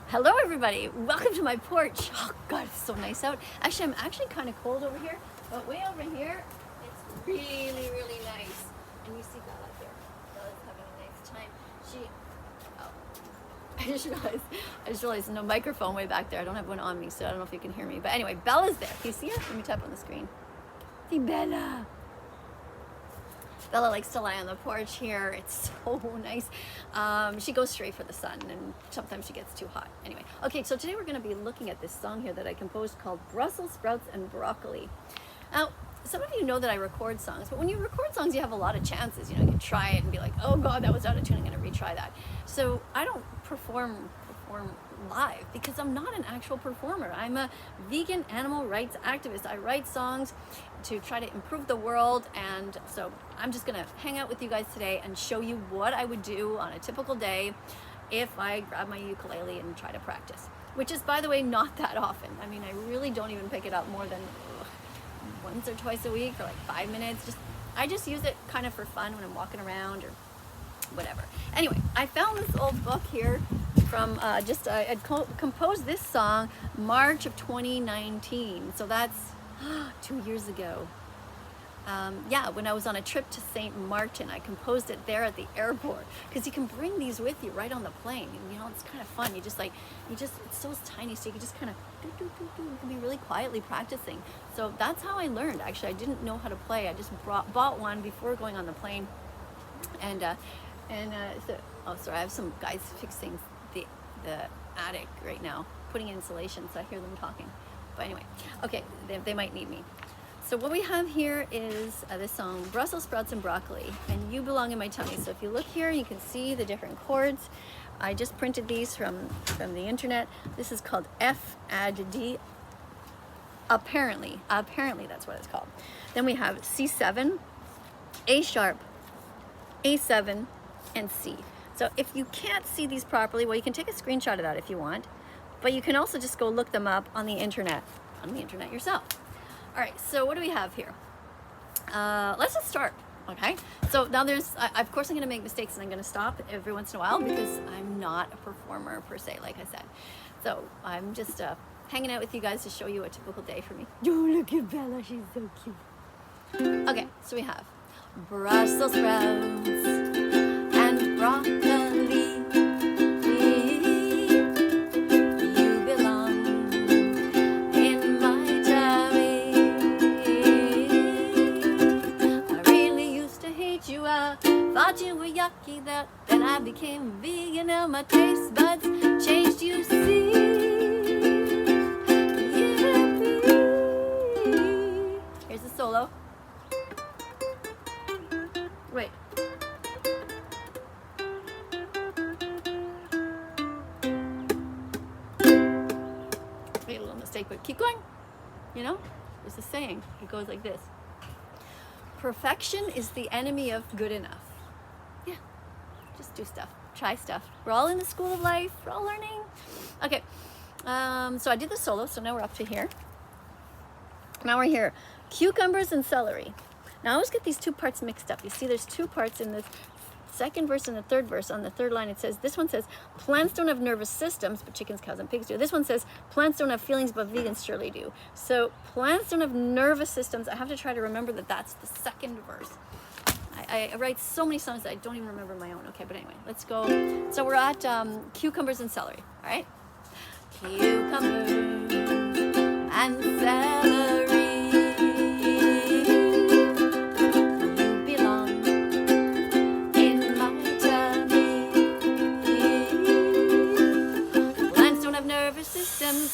Hello everybody, welcome to my porch. Oh god, it's so nice out. Actually, I'm actually kind of cold over here, but way over here, it's really, really nice. And you see Bella here. Bella's having a nice time. I just realized no microphone way back there. I don't have one on me, so I don't know if you can hear me. But anyway, Bella's there. Can you see her? Let me tap on the screen. See Bella. Bella likes to lie on the porch here. It's so nice. She goes straight for the sun, and sometimes she gets too hot. Anyway, okay, so today we're going to be looking at this song here that I composed called Brussels Sprouts and Broccoli. Now, some of you know that I record songs, but when you record songs, you have a lot of chances. You know, you can try it and be like, oh God, that was out of tune, I'm going to retry that. So I don't perform live because I'm not an actual performer. I'm a vegan animal rights activist. I write songs to try to improve the world, and so I'm just gonna hang out with you guys today and show you what I would do on a typical day if I grab my ukulele and try to practice, which is, by the way, not that often. I mean, I really don't even pick it up more than once or twice a week for like 5 minutes. I just use it kind of for fun when I'm walking around or whatever. Anyway, I found this old book here from I had composed this song March of 2019, so that's 2 years ago. Yeah, when I was on a trip to St. Martin, I composed it there at the airport, because you can bring these with you right on the plane, and you know, it's kind of fun. It's so tiny, so you can just kind of you can be really quietly practicing. So that's how I learned. Actually, I didn't know how to play. I just bought one before going on the plane, and oh, sorry, I have some guys fixing the attic right now, putting in insulation, so I hear them talking. But anyway, okay, they might need me. So what we have here is this song, Brussels Sprouts and Broccoli, and You Belong in My Tummy. So if you look here, you can see the different chords. I just printed these from the internet. This is called F-A-D-E. Apparently that's what it's called. Then we have C7, A sharp, A7, and C. So if you can't see these properly, well, you can take a screenshot of that if you want, but you can also just go look them up on the internet yourself. All right, so what do we have here? Let's just start, okay? So now of course I'm gonna make mistakes, and I'm gonna stop every once in a while because I'm not a performer per se, like I said. So I'm just hanging out with you guys to show you a typical day for me. Oh, look at Bella, she's so cute. Okay, so we have Brussels sprouts and broccoli. You belong in my tummy. I really used to hate you. I thought you were yucky. Then I became vegan and my taste buds changed, you see. Here's the solo. Wait. Made a little mistake, but keep going. You know, there's a saying. It goes like this: perfection is the enemy of good enough. Yeah, just do stuff, try stuff. We're all in the school of life. We're all learning. Okay, so I did the solo. So now we're up to here. Now we're here. Cucumbers and celery. Now I always get these two parts mixed up. You see there's two parts in the second verse and the third verse. On the third line it says, this one says, plants don't have nervous systems, but chickens, cows, and pigs do. This one says, plants don't have feelings, but vegans surely do. So plants don't have nervous systems. I have to try to remember that that's the second verse. I write so many songs that I don't even remember my own. Okay, but anyway, let's go. So we're at cucumbers and celery, all right? Cucumbers and celery.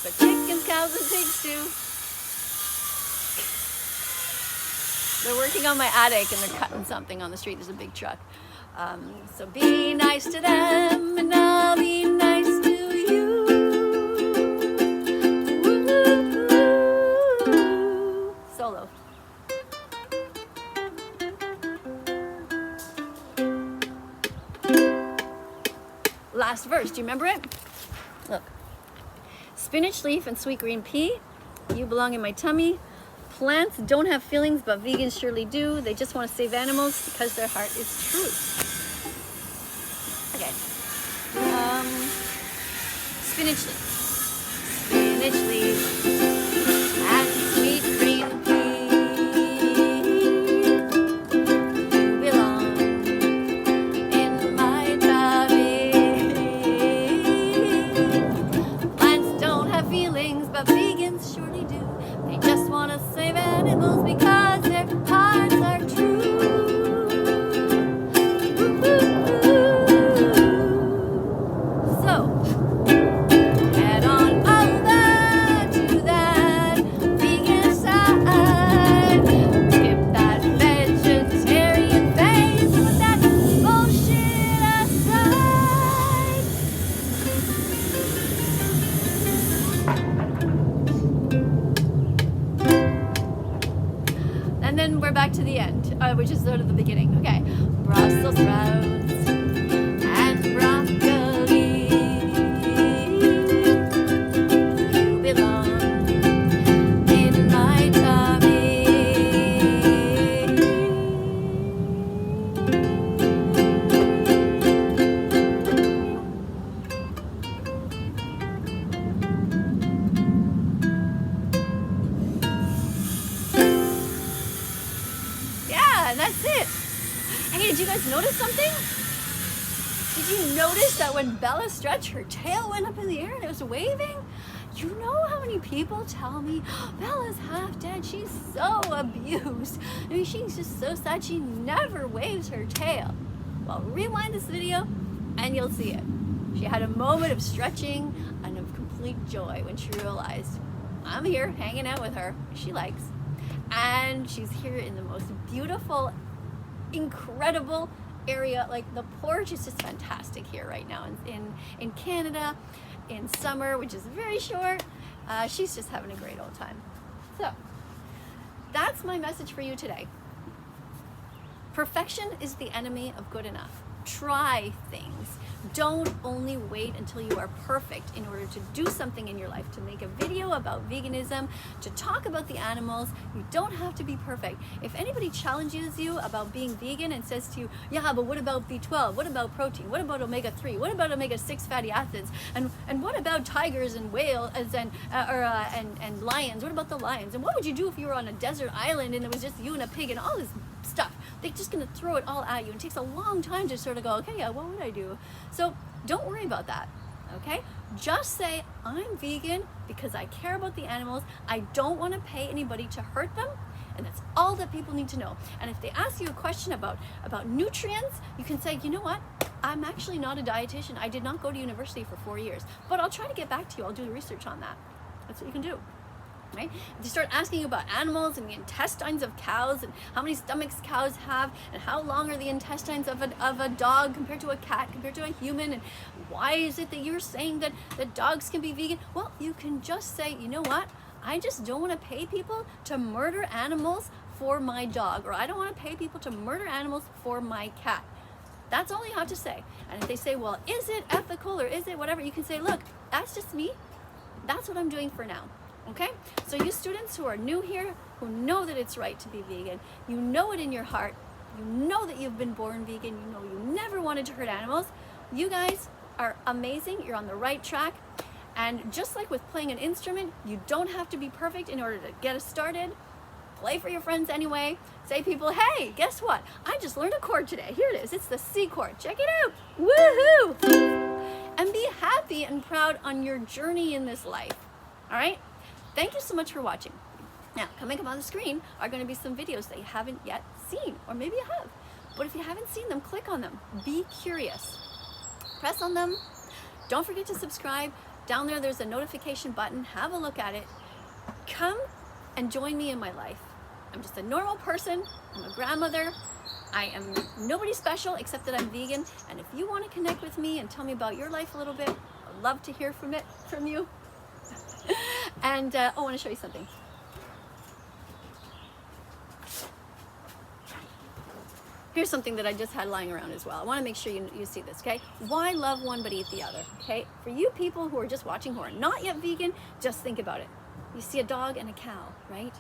But chickens, cows, and pigs do. They're working on my attic, and they're cutting something on the street. There's a big truck. So be nice to them, and I'll be nice to you. Woo-hoo-hoo. Solo. Last verse. Do you remember it? Look. Spinach leaf and sweet green pea, you belong in my tummy. Plants don't have feelings, but vegans surely do. They just want to save animals because their heart is true. Okay. spinach leaves. Spinach leaves and sweet green peas belong in my tummy. Plants don't have feelings, but vegans surely do. They just want to save animals because their hearts are true. So, head on over to that vegan side. Skip that vegetarian phase, put that bullshit aside. And then we're back to the end, which is sort of the beginning. Okay, Brussels sprouts and broccoli belong in my tummy. Yeah, and that's it. Hey, did you guys notice something? Did you notice that when Bella stretched, her tail went up in the air and it was waving? You know how many people tell me, oh, Bella's half dead, she's so abused. I mean, she's just so sad she never waves her tail. Well, rewind this video and you'll see it. She had a moment of stretching and of complete joy when she realized, I'm here hanging out with her, she likes. And she's here in the most beautiful, incredible area. Like, the porch is just fantastic here right now in Canada, in summer, which is very short. She's just having a great old time. So that's my message for you today. Perfection is the enemy of good enough. Try things. Don't only wait until you are perfect in order to do something in your life, to make a video about veganism, to talk about the animals. You don't have to be perfect. If anybody challenges you about being vegan and says to you, yeah, but what about B12? What about protein? What about omega-3? What about omega-6 fatty acids? And what about tigers and whales and lions? What about the lions? And what would you do if you were on a desert island and it was just you and a pig and all this stuff? They're just going to throw it all at you. It takes a long time to sort of go, okay, yeah, what would I do? So don't worry about that, okay? Just say, I'm vegan because I care about the animals. I don't want to pay anybody to hurt them. And that's all that people need to know. And if they ask you a question about nutrients, you can say, you know what? I'm actually not a dietitian. I did not go to university for 4 years, but I'll try to get back to you. I'll do the research on that. That's what you can do. Right? If you start asking about animals and the intestines of cows and how many stomachs cows have and how long are the intestines of a dog compared to a cat, compared to a human, and why is it that you're saying that dogs can be vegan? Well, you can just say, you know what? I just don't want to pay people to murder animals for my dog, or I don't want to pay people to murder animals for my cat. That's all you have to say. And if they say, well, is it ethical or is it whatever, you can say, look, that's just me. That's what I'm doing for now. Okay, so you students who are new here, who know that it's right to be vegan, you know it in your heart, you know that you've been born vegan, you know you never wanted to hurt animals, you guys are amazing, you're on the right track. And just like with playing an instrument, you don't have to be perfect in order to get us started. Play for your friends anyway. Say people, hey, guess what? I just learned a chord today. Here it is, it's the C chord, check it out, woohoo! And be happy and proud on your journey in this life, all right? Thank you so much for watching. Now, coming up on the screen are going to be some videos that you haven't yet seen, or maybe you have. But if you haven't seen them, click on them. Be curious. Press on them. Don't forget to subscribe. Down there, there's a notification button. Have a look at it. Come and join me in my life. I'm just a normal person. I'm a grandmother. I am nobody special except that I'm vegan. And if you want to connect with me and tell me about your life a little bit, I'd love to hear from you. And I want to show you something. Here's something that I just had lying around as well. I want to make sure you see this, okay? Why love one but eat the other, okay? For you people who are just watching who are not yet vegan, just think about it. You see a dog and a cow, right?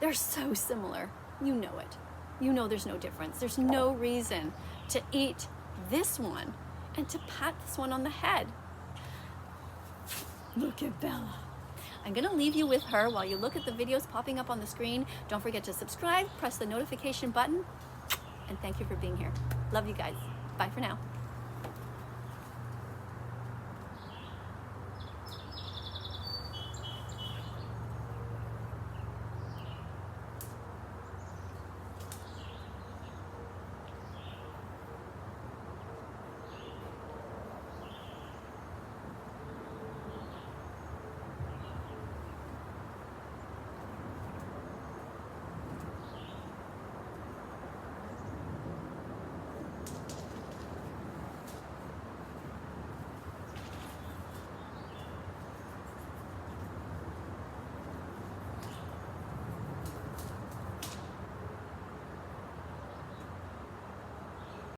They're so similar. You know it. You know there's no difference. There's no reason to eat this one and to pat this one on the head. Look at Bella. I'm gonna leave you with her while you look at the videos popping up on the screen. Don't forget to subscribe, press the notification button, and thank you for being here. Love you guys. Bye for now.